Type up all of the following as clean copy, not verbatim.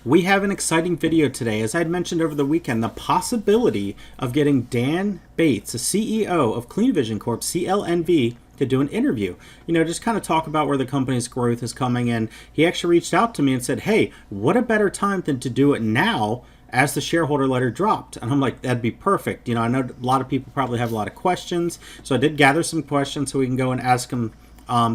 We have an exciting video today. As I had mentioned over the weekend, the possibility of getting Dan Bates, the CEO of Clean Vision Corp, CLNV, to do an interview. Just kind of talk about where the company's growth is coming in. He actually reached out to me and said, hey, what a better time than to do it now as the shareholder letter dropped. And I'm like, that'd be perfect. I know a lot of people probably have a lot of questions. So I did gather some questions so we can go and ask them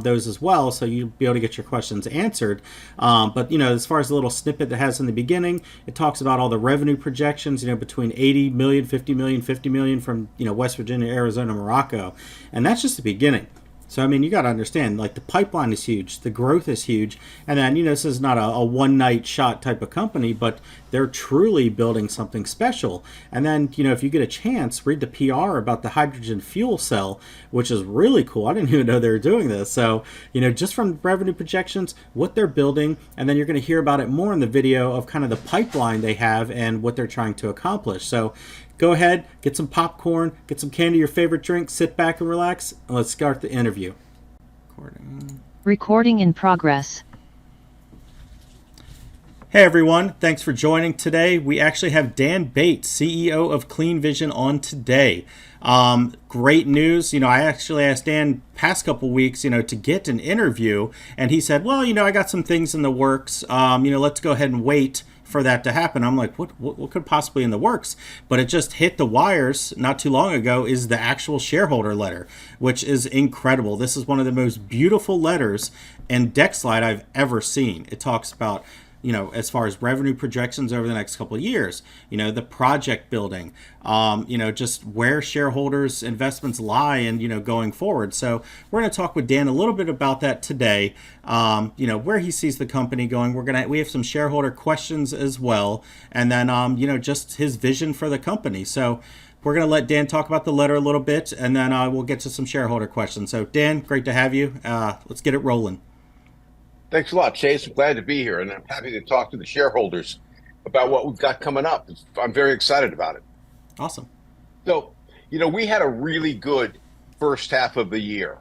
those as well, so you'll be able to get your questions answered. But as far as the little snippet that has in the beginning, it talks about all the revenue projections, between 80 million, 50 million, 50 million from West Virginia, Arizona, Morocco, and that's just the beginning. So, you got to understand, like, the pipeline is huge, the growth is huge, and then, this is not a one-night shot type of company, but they're truly building something special. And then, if you get a chance, read the PR about the hydrogen fuel cell, which is really cool. I didn't even know they were doing this. So, just from revenue projections, what they're building, and then you're going to hear about it more in the video of kind of the pipeline they have and what they're trying to accomplish. So, go ahead, get some popcorn, get some candy, your favorite drink, sit back and relax, and let's start the interview. Recording in progress. Hey everyone, thanks for joining today. We actually have Dan Bates, CEO of Clean Vision, on today. Great news. I actually asked Dan past couple weeks, to get an interview, and he said, well, I got some things in the works. Let's go ahead and wait for that to happen. I'm like, what could possibly in the works? But it just hit the wires not too long ago, is the actual shareholder letter, which is incredible. This is one of the most beautiful letters and deck slide I've ever seen. It talks about, as far as revenue projections over the next couple of years, the project building, just where shareholders' investments lie and, going forward. So we're going to talk with Dan a little bit about that today, where he sees the company going. We have some shareholder questions as well. And then, just his vision for the company. So we're going to let Dan talk about the letter a little bit, and then we'll get to some shareholder questions. So Dan, great to have you. Let's get it rolling. Thanks a lot, Chase. I'm glad to be here, and I'm happy to talk to the shareholders about what we've got coming up. I'm very excited about it. Awesome. So, we had a really good first half of the year.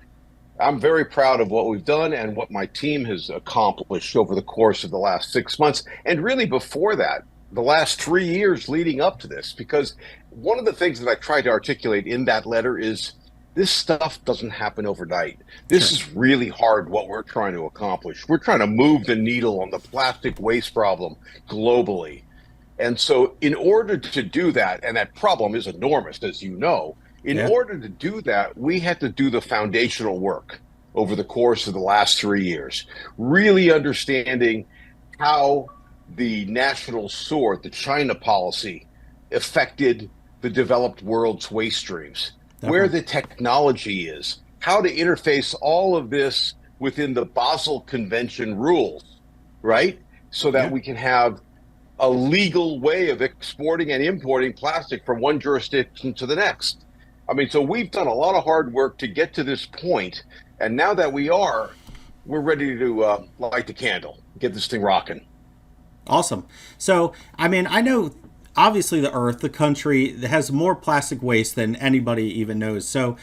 I'm very proud of what we've done and what my team has accomplished over the course of the last 6 months, and really before that, the last 3 years leading up to this, because one of the things that I tried to articulate in that letter is this stuff doesn't happen overnight. This is really hard, what we're trying to accomplish. We're trying to move the needle on the plastic waste problem globally. And so in order to do that, and that problem is enormous, as you know, in order to do that, we had to do the foundational work over the course of the last 3 years, really understanding how the national sword, the China policy, affected the developed world's waste streams. Where the technology is, how to interface all of this within the Basel Convention rules, right? So that we can have a legal way of exporting and importing plastic from one jurisdiction to the next. So we've done a lot of hard work to get to this point, and now that we're ready to light the candle, get this thing rocking. Awesome. So, I know obviously the earth, the country, has more plastic waste than anybody even knows. So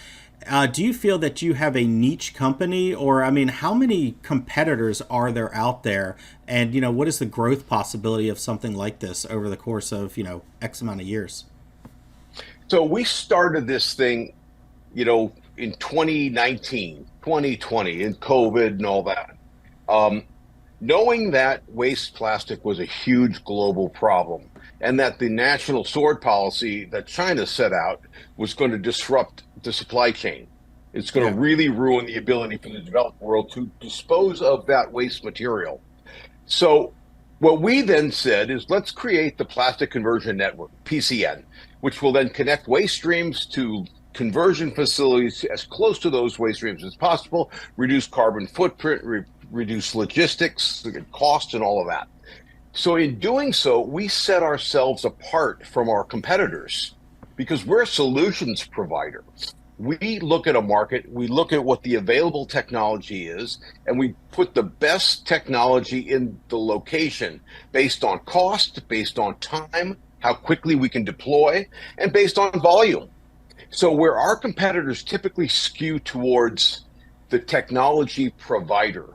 do you feel that you have a niche company, or how many competitors are there out there, and what is the growth possibility of something like this over the course of X amount of years? So we started this thing in 2019, 2020, in COVID and all that, knowing that waste plastic was a huge global problem, and that the national sword policy that China set out was going to disrupt the supply chain. It's going to really ruin the ability for the developed world to dispose of that waste material. So what we then said is, let's create the Plastic Conversion Network, PCN, which will then connect waste streams to conversion facilities as close to those waste streams as possible, reduce carbon footprint, reduce logistics, cost, and all of that. So in doing so, we set ourselves apart from our competitors because we're a solutions provider. We look at a market, we look at what the available technology is, and we put the best technology in the location based on cost, based on time, how quickly we can deploy, and based on volume. So where our competitors typically skew towards the technology provider,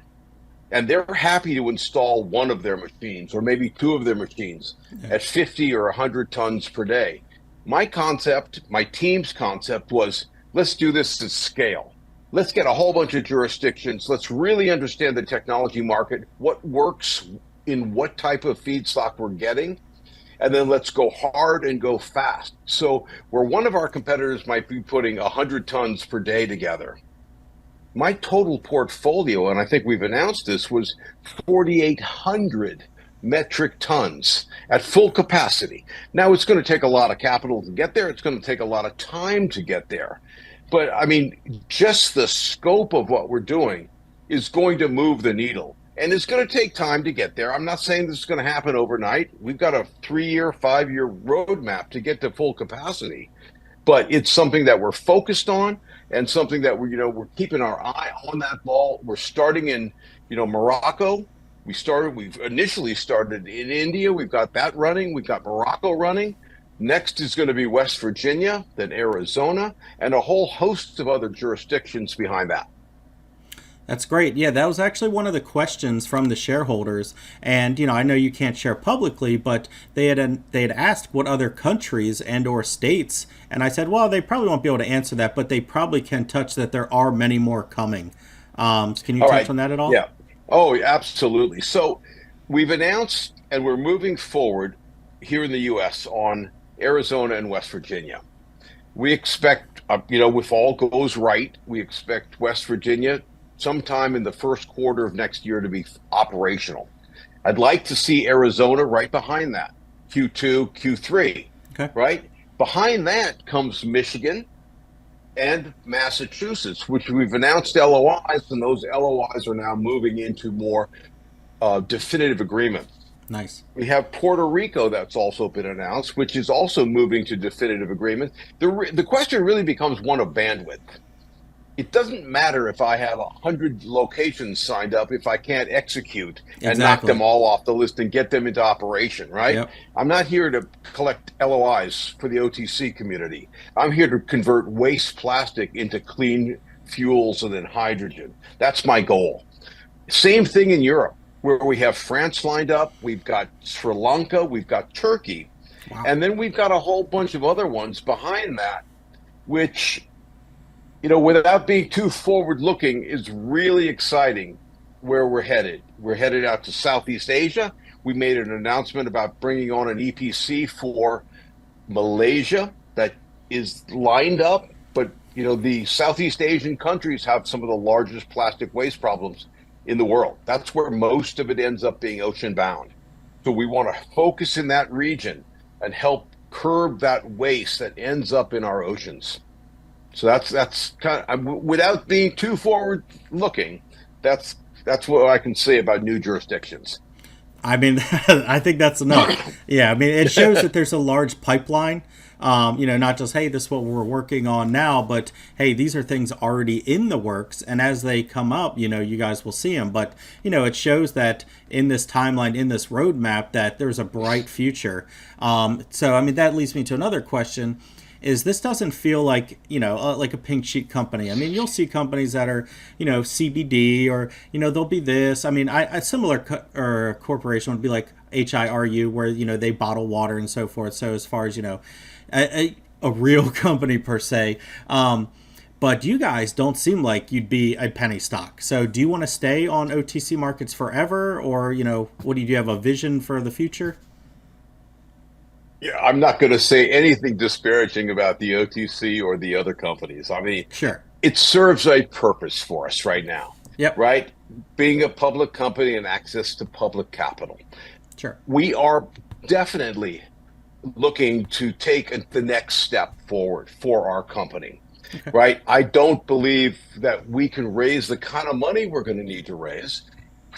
and they're happy to install one of their machines or maybe two of their machines Yeah. at 50 or 100 tons per day. My concept, my team's concept was, let's do this at scale. Let's get a whole bunch of jurisdictions. Let's really understand the technology market, what works in what type of feedstock we're getting, and then let's go hard and go fast. So where one of our competitors might be putting 100 tons per day together, my total portfolio, and I think we've announced this, was 4,800 metric tons at full capacity. Now, it's going to take a lot of capital to get there. It's going to take a lot of time to get there. But I mean, just the scope of what we're doing is going to move the needle. And it's going to take time to get there. I'm not saying this is going to happen overnight. We've got a 3-year, 5-year roadmap to get to full capacity, but it's something that we're focused on and something that we're keeping our eye on that ball. We're starting in Morocco. We've initially started in India. We've got that running. We've got Morocco running. Next is going to be West Virginia, then Arizona, and a whole host of other jurisdictions behind that. That's great. Yeah, that was actually one of the questions from the shareholders. And I know you can't share publicly, but they had asked what other countries and or states, and I said, well, they probably won't be able to answer that, but they probably can touch that there are many more coming. Can you All touch right. on that at all? Yeah. Oh, absolutely. So we've announced and we're moving forward here in the U.S. on Arizona and West Virginia. We expect, if all goes right, we expect West Virginia sometime in the first quarter of next year to be operational. I'd like to see Arizona right behind that, Q2, Q3, Okay. right? Behind that comes Michigan and Massachusetts, which we've announced LOIs, and those LOIs are now moving into more definitive agreements. Nice. We have Puerto Rico that's also been announced, which is also moving to definitive agreements. The question really becomes one of bandwidth. It doesn't matter if I have 100 locations signed up if I can't execute and knock them Exactly. all off the list and get them into operation, right? Yep. I'm not here to collect LOIs for the OTC community. I'm here to convert waste plastic into clean fuels and then hydrogen. That's my goal. Same thing in Europe, where we have France lined up, we've got Sri Lanka, we've got Turkey, Wow. and then we've got a whole bunch of other ones behind that, which without being too forward looking, is really exciting where we're headed. We're headed out to Southeast Asia. We made an announcement about bringing on an EPC for Malaysia that is lined up. But, the Southeast Asian countries have some of the largest plastic waste problems in the world. That's where most of it ends up being ocean bound. So we want to focus in that region and help curb that waste that ends up in our oceans. So that's kind of, without being too forward looking, that's what I can say about new jurisdictions. I mean, I think that's enough. Yeah, I mean, it shows that there's a large pipeline. Not just, hey, this is what we're working on now, but hey, these are things already in the works. And as they come up, you guys will see them. But, it shows that in this timeline, in this roadmap, that there's a bright future. So, I mean, that leads me to another question. Is this doesn't feel like like a pink sheet company. I mean, you'll see companies that are CBD or they'll be this. I mean, a similar or corporation would be like HIRU, where they bottle water and so forth. So as far as a real company per se. But you guys don't seem like you'd be a penny stock. So do you want to stay on OTC markets forever, or what do you have a vision for the future? Yeah, I'm not going to say anything disparaging about the OTC or the other companies. I mean, Sure. it serves a purpose for us right now, Yep. right? Being a public company and access to public capital. Sure. We are definitely looking to take the next step forward for our company, Okay. right? I don't believe that we can raise the kind of money we're going to need to raise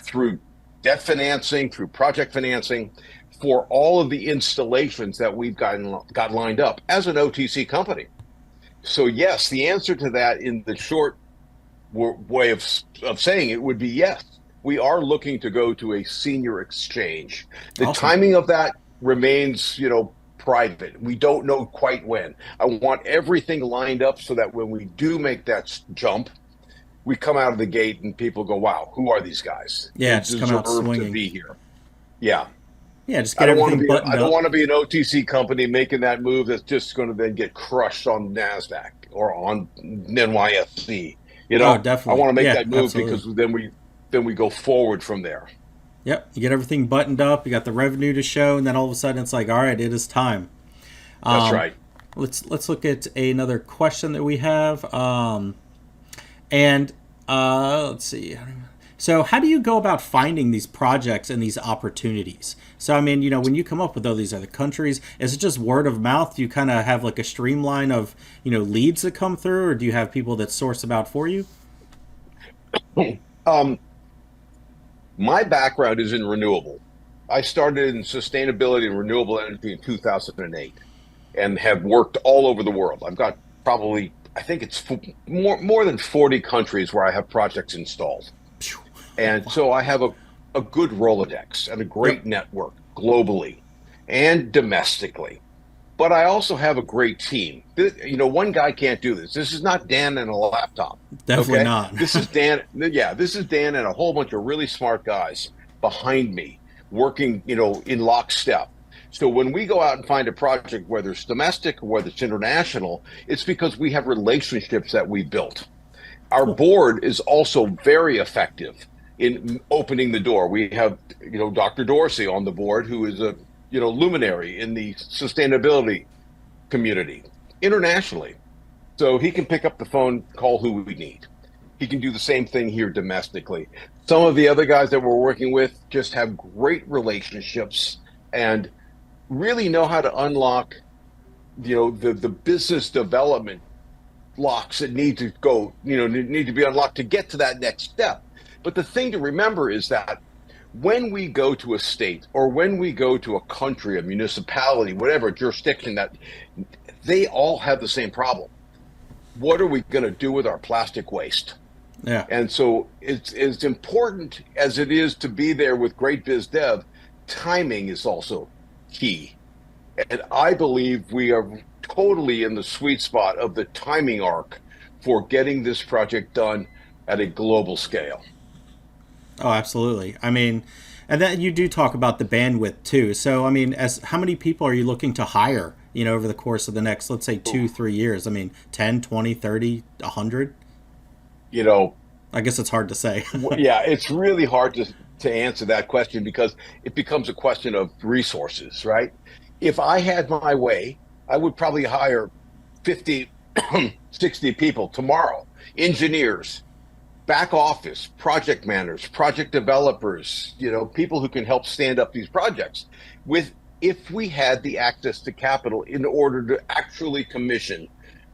through debt financing, through project financing, for all of the installations that we've got lined up as an OTC company. So yes, the answer to that in the short way of saying it would be yes. We are looking to go to a senior exchange. The Awesome. timing of that remains, private. We don't know quite when. I want everything lined up so that when we do make that jump, we come out of the gate and people go, wow, who are these guys? They Yeah, just come out deserve to swinging. be here. Yeah. Yeah, just I get don't want to everything be buttoned I don't up. want to be an OTC company making that move that's just going to then get crushed on NASDAQ or on NYSE. Oh, I definitely. want to make Yeah, that move absolutely. because then we go forward from there. Yep, you get everything buttoned up. You got the revenue to show, and then all of a sudden it's like, all right, it is time. That's Um, right. let's look at another question that we have. And let's see. So, how do you go about finding these projects and these opportunities? So, I mean, when you come up with all these other countries, is it just word of mouth? Do you kind of have like a streamline of, leads that come through, or do you have people that source about for you? Um, my background is in renewable. I started in sustainability and renewable energy in 2008 and have worked all over the world. I've got probably, I think it's more than 40 countries where I have projects installed. Phew. And Wow. so I have a good Rolodex and a Yep. great network globally and domestically. But I also have a great team. One guy can't do this. This is not Dan and a laptop. Definitely Okay. not. This is Dan. Yeah, this is Dan and a whole bunch of really smart guys behind me working, in lockstep. So when we go out and find a project, whether it's domestic or whether it's international, it's because we have relationships that we built. Our Cool. board is also very effective in opening the door. We have, Dr. Dorsey on the board, who is a, luminary in the sustainability community internationally. So he can pick up the phone, call who we need. He can do the same thing here domestically. Some of the other guys that we're working with just have great relationships and really know how to unlock, the business development locks that need to go, need to be unlocked to get to that next step. But the thing to remember is that when we go to a state or when we go to a country, a municipality, whatever jurisdiction, that they all have the same problem. What are we going to do with our plastic waste? Yeah. And so it's as important as it is to be there with great biz dev, timing is also key. And I believe we are totally in the sweet spot of the timing arc for getting this project done at a global scale. Oh, absolutely. I mean, and then you do talk about the bandwidth too. So, I mean, as how many people are you looking to hire, over the course of the next, let's say 2, 3 years? I mean, 10, 20, 30, 100? You know, I guess it's hard to say. yeah, it's really hard to answer that question because it becomes a question of resources, right? If I had my way, I would probably hire 50, 60 people tomorrow, engineers, back office, project managers, project developers, people who can help stand up these projects with if we had the access to capital in order to actually commission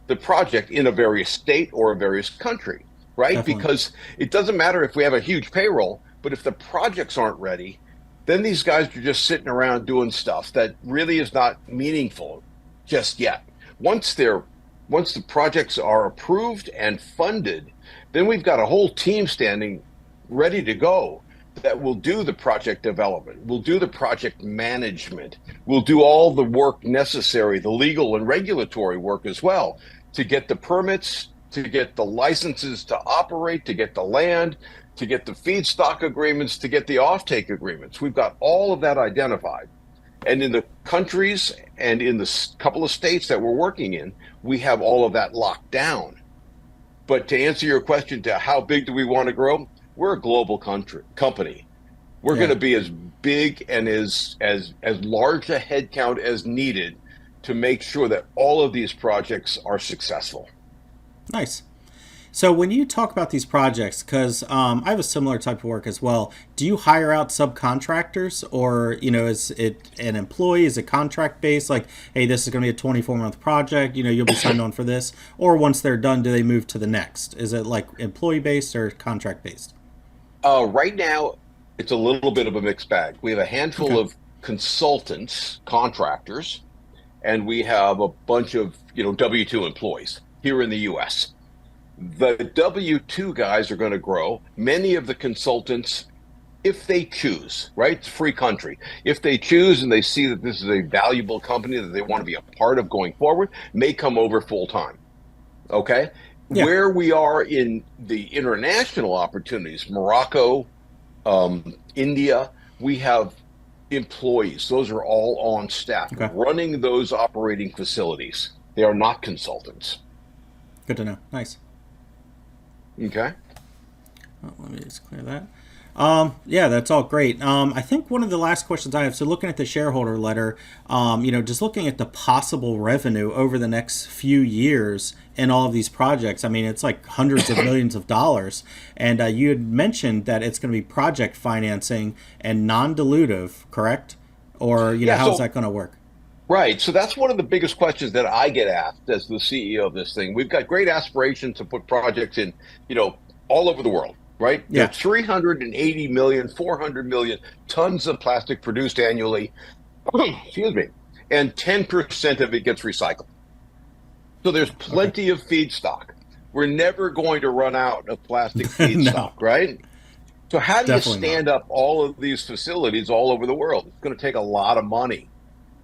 the project in a various state or a various country, right? Definitely. Because it doesn't matter if we have a huge payroll, but if the projects aren't ready, then these guys are just sitting around doing stuff that really is not meaningful just yet. Once they're once the projects are approved and funded, then we've got a whole team standing ready to go that will do the project development, will do the project management, will do all the work necessary, the legal and regulatory work as well, to get the permits, to get the licenses to operate, to get the land, to get the feedstock agreements, to get the offtake agreements. We've got all of that identified. And in the countries and in the couple of states that we're working in, we have all of that locked down. But to answer your question to how big do we want to grow, we're a global company. We're going Yeah. to be as big and as large a headcount as needed to make sure that all of these projects are successful. Nice. So when you talk about these projects, because I have a similar type of work as well, do you hire out subcontractors, or is it an employee? Is it contract based? Like, hey, this is going to be a 24-month project. You'll be signed on for this. Or once they're done, do they move to the next? Is it like employee based or contract based? Right now, it's a little bit of a mixed bag. We have a handful Okay. of consultants, contractors, and we have a bunch of W-2 employees here in the U.S. The W-2 guys are going to grow. Many of the consultants, if they choose, right? It's a free country. If they choose and they see that this is a valuable company that they want to be a part of going forward, may come over full time. Okay. Yeah. where we are in the international opportunities, Morocco, India, we have employees. Those are all on staff Okay. running those operating facilities. They are not consultants. Good to know. Nice. Okay. Oh, let me just clear that. Yeah, that's all great. I think one of the last questions I have, so looking at the shareholder letter, just looking at the possible revenue over the next few years in all of these projects, I mean, it's like hundreds of millions of dollars. And you had mentioned that it's going to be project financing and non-dilutive, correct? Or, Yeah. how's So, that going to work? right. So that's one of the biggest questions that I get asked as the CEO of this thing. We've got great aspirations to put projects in, you know, all over the world, right? There are Yeah. 380 million, 400 million tons of plastic produced annually. Excuse me. And 10% of it gets recycled. So there's Okay. plenty of feedstock. We're never going to run out of plastic No, feedstock, right? So how do you definitely not. stand up all of these facilities all over the world? It's going to take a lot of money,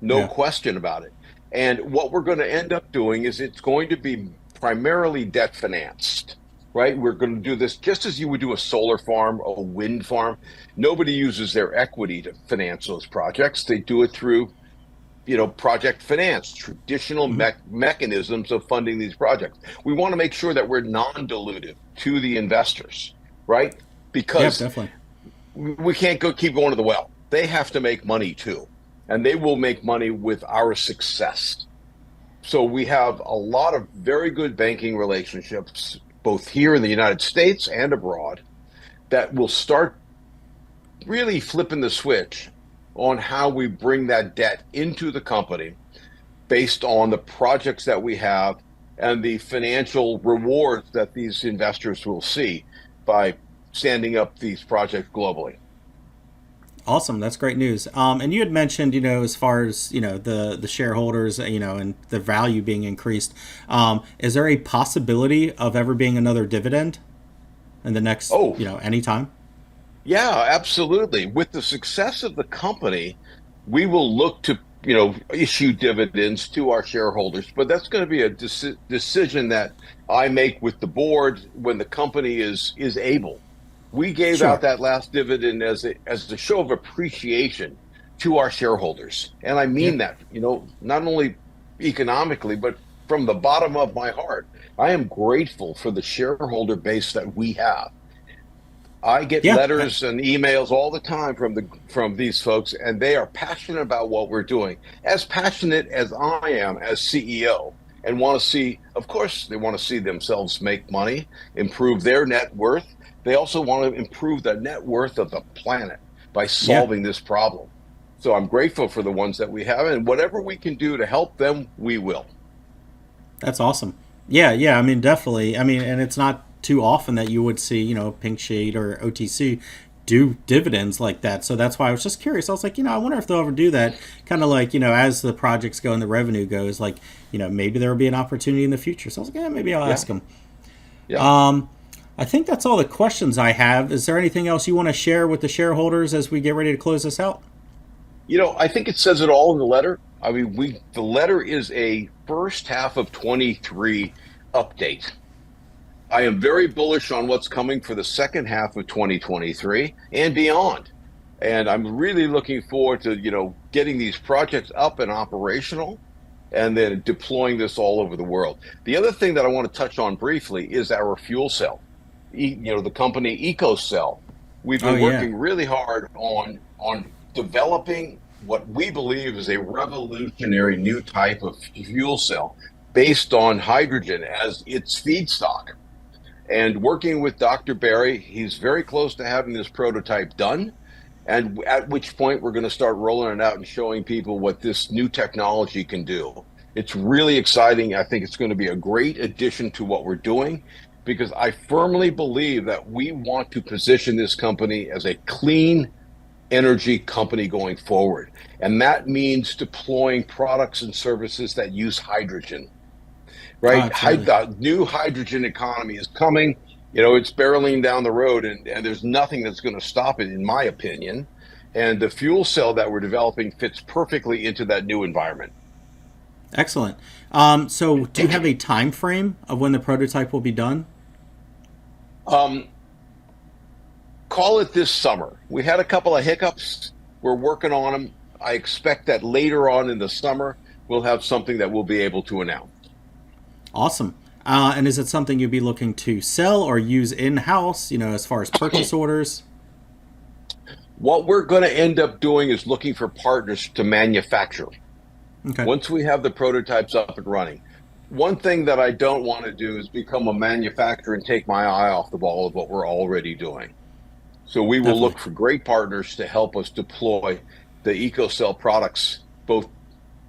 no Yeah. question about it. And what we're going to end up doing is it's going to be primarily debt financed, right? We're going to do this just as you would do a solar farm, a wind farm. Nobody uses their equity to finance those projects. They do it through project finance, traditional Hmm. mechanisms of funding these projects. We want to make sure that we're non-dilutive to the investors, right? Yeah, Because definitely. we can't keep going to the well. They have to make money too, and they will make money with our success. So we have a lot of very good banking relationships, both here in the United States and abroad, that will start really flipping the switch on how we bring that debt into the company based on the projects that we have and the financial rewards that these investors will see by standing up these projects globally. Awesome, that's great news. And you had mentioned, as far as the shareholders, and the value being increased. Is there a possibility of ever being another dividend in the next, Oh, any time? yeah, absolutely. With the success of the company, we will look to, issue dividends to our shareholders, but that's going to be a decision that I make with the board when the company is able. We gave out Sure. that last dividend as a show of appreciation to our shareholders. And I Yeah. mean that, not only economically, but from the bottom of my heart. I am grateful for the shareholder base that we have. I get Yeah. letters and emails all the time from these folks, and they are passionate about what we're doing, as passionate as I am as CEO, and want to see, of course, they want to see themselves make money, improve their net worth. They also want to improve the net worth of the planet by Yeah. solving this problem. So I'm grateful for the ones that we have, and whatever we can do to help them, we will. That's awesome. Yeah, yeah. I mean, definitely. I mean, and it's not too often that you would see, Pink Shade or OTC do dividends like that. So that's why I was just curious. I was like, I wonder if they'll ever do that. Kind of like, as the projects go and the revenue goes, like, maybe there will be an opportunity in the future. So I was like, maybe I'll Yeah, ask them. yeah. I think that's all the questions I have. Is there anything else you want to share with the shareholders as we get ready to close this out? I think it says it all in the letter. I mean, the letter is a first half of 23 update. I am very bullish on what's coming for the second half of 2023 and beyond. And I'm really looking forward to, getting these projects up and operational and then deploying this all over the world. The other thing that I want to touch on briefly is our fuel cell. The company EcoCell. We've Oh, been yeah. working really hard on developing what we believe is a revolutionary new type of fuel cell based on hydrogen as its feedstock. And working with Dr. Barry, he's very close to having this prototype done. And at which point we're going to start rolling it out and showing people what this new technology can do. It's really exciting. I think it's going to be a great addition to what we're doing because I firmly believe that we want to position this company as a clean energy company going forward. And that means deploying products and services that use hydrogen, Oh, right? absolutely. The new hydrogen economy is coming. It's barreling down the road, and there's nothing that's going to stop it, in my opinion. And the fuel cell that we're developing fits perfectly into that new environment. Excellent. So do you have a time frame of when the prototype will be done? Um, Call it this summer. We had a couple of hiccups. We're working on them. I expect that later on in the summer, we'll have something that we'll be able to announce. Awesome. And is it something you'd be looking to sell or use in-house, as far as purchase orders? What we're going to end up doing is looking for partners to manufacture. Okay. Once we have the prototypes up and running. One thing that I don't want to do is become a manufacturer and take my eye off the ball of what we're already doing. So we will Definitely. look for great partners to help us deploy the EcoCell products both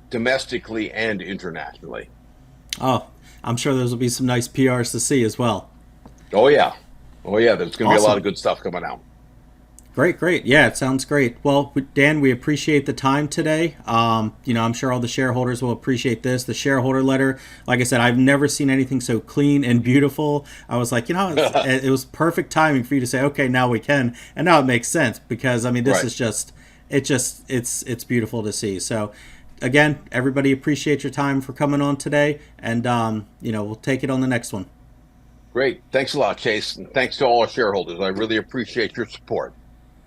domestically and internationally. Oh, I'm sure those will be some nice PRs to see as well. Oh yeah. Oh yeah, there's going to be a lot Awesome. of good stuff coming out. Great, great. Yeah, it sounds great. Well, Dan, we appreciate the time today. I'm sure all the shareholders will appreciate this. The shareholder letter, like I said, I've never seen anything so clean and beautiful. I was like, it was perfect timing for you to say, okay, now we can, and now it makes sense because I mean, this Right. is it's beautiful to see. So, again, everybody appreciate your time for coming on today, and we'll take it on the next one. Great. Thanks a lot, Chase. And thanks to all our shareholders. I really appreciate your support.